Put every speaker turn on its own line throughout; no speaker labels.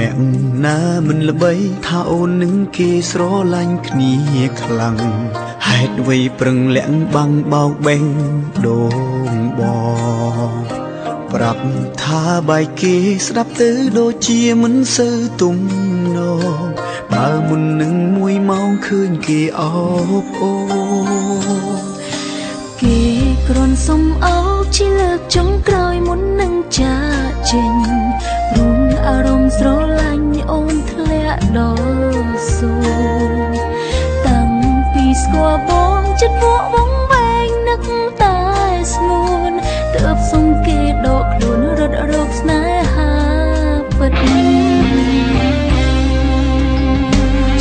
អ្នកណាមិនល្បីថាអូននឹងគេស្រឡាញ់គ្នាខ្លាំងហេតុអ្វីប្រឹងលាក់បាំងបោកបេងដូងបងប្រាប់ថាបែកគេស្ដាប់ទៅដូចជាមិនសូវទំនងបើមុននឹង1 ម៉ោងឃើញគេអបអូន
គេគ្រាន់សុំអោបជាលើកចុងក្រោយមុននឹងចាកចេញព្រោះអារម្មណ៍ស្រឡាញ់អូនធ្លាក់ដល់សួរតាំងពីស្គាល់បងចិត្តពួកបងវែងនឹកតែស្ងួនទើបសុំគេដកខ្លួនរត់រកស្នេហាពិត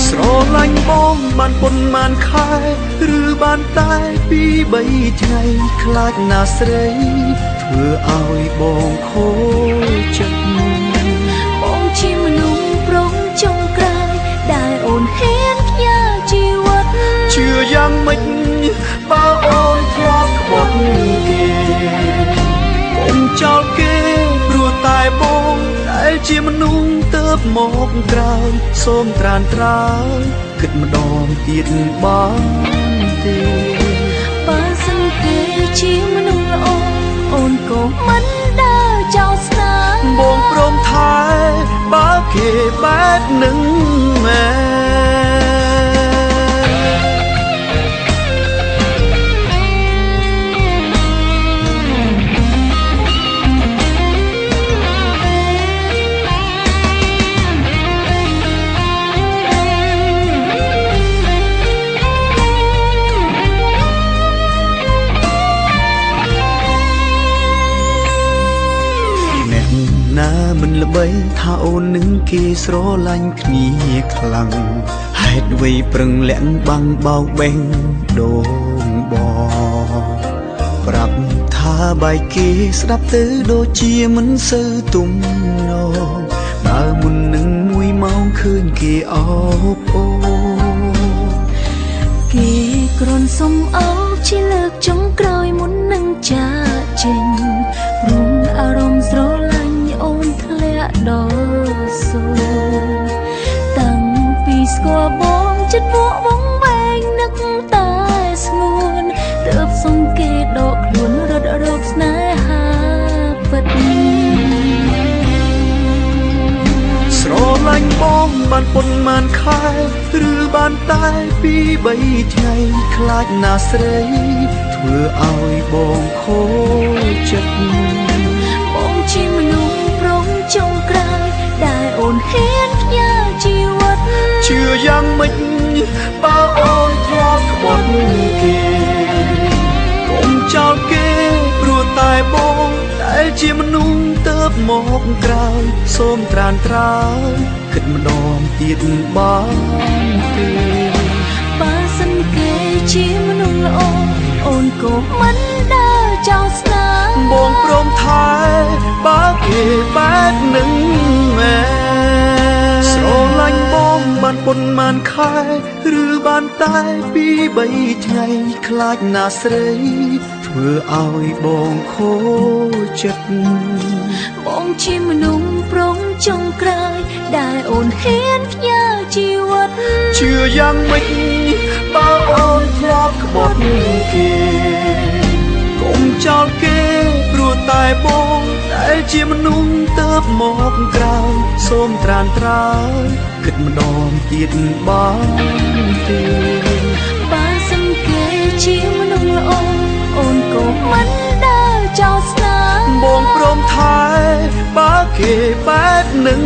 ស្រឡាញ់បងបានប៉ុន្មានខែឬបានតែ2 3ថ្ងៃខ្លាចណាស្រីធ្វើឲ្យបងខូចចិត្ត
បងជាមនុស្សប្រុងចុងក្រោយដែលអូនហ៊ានផ្ញើជីវិត
ជឿយ៉ាងម៉េចបើអូនធ្លាប់ក្បត់គេបងចោលគេព្រោះតែបងដែលជាមនុស្សទៅមកក្រោយសូមត្រានត្រើយគិតម្ដងទៀតបងទេ
បើសិនគេជាមនុស្សល្អអូនក៏មិនដើរចោលស្នេហ៍
បងព្រមថែបើគេបែបនឹងមែណាមិនល្បីថាអូននឹងគេស្រឡាញ់គ្នាខ្លាំងហេតុអ្វីប្រឹងលាក់បាំងបោកបេងដូងបងប្រាប់ថាបែកគេស្ដាប់ទៅដូចជាមិនសូវទំនងបើមុននឹង1 ម៉ោងឃើញគេអបអូ
គេគ្រាន់សុំអោបជាលើកចុងក្រោយមុននឹងចាកចេញព្រោះអារម្មណ៍ស្រឡាញ់អូនធ្លាក់ដល់សួរតាំងពីស្គាល់បងចិត្តពួកបងវែងនឹកតែស្ងួនទើបសុំគេដកខ្លួនរត់រកស្នេហាពិត
ស្រឡាញ់បងបានប៉ុន្មានខែឬបានតែ2 3ថ្ងៃខ្លាចណាស្រីធ្វើឲ្យបងខូចចិត្ត
បងជាមនុស្សប្រុងចុងក្រោយដែលអូនហ៊ានផ្ញើជីវិត
ជឿយ៉ាងម៉េចបើអូនធ្លាប់ក្បត់គេកុំចោលគេព្រោះតែបងដែលជាមនុស្សទៅមកក្រោយសូមត្រានត្រើយគិតម្ដងទៀតបងទេ
បើសិនគេជាមនុស្សល្អអូនក៏មិនដើរចោលស្នេហ៍
បងព្រមថែបើគេបែបនឹងមែស្រឡាញ់បងបានប៉ុន្មានខែឬបានតែ2 3ថ្ងៃខ្លាចណាស្រីធ្វើឲ្យបងខូចចិត្ត
បងជាមនុស្សប្រុងចុងក្រោយដែលអូនហ៊ានផ្ញើជីវិត
ជឿយ៉ាងម៉េចបើអូនធ្លាប់ក្បត់គេកុំចោលគេព្រោះតែបងដែលជាមនុស្សទៅមកក្រោយសូមត្រានត្រើយគិតម្ដងទៀតបងទេ
បើសិនគេជាមនុស្សល្អអូនក៏មិនដើរចោលស្នេហ៍
បងព្រមថែបើគេបែបនឹង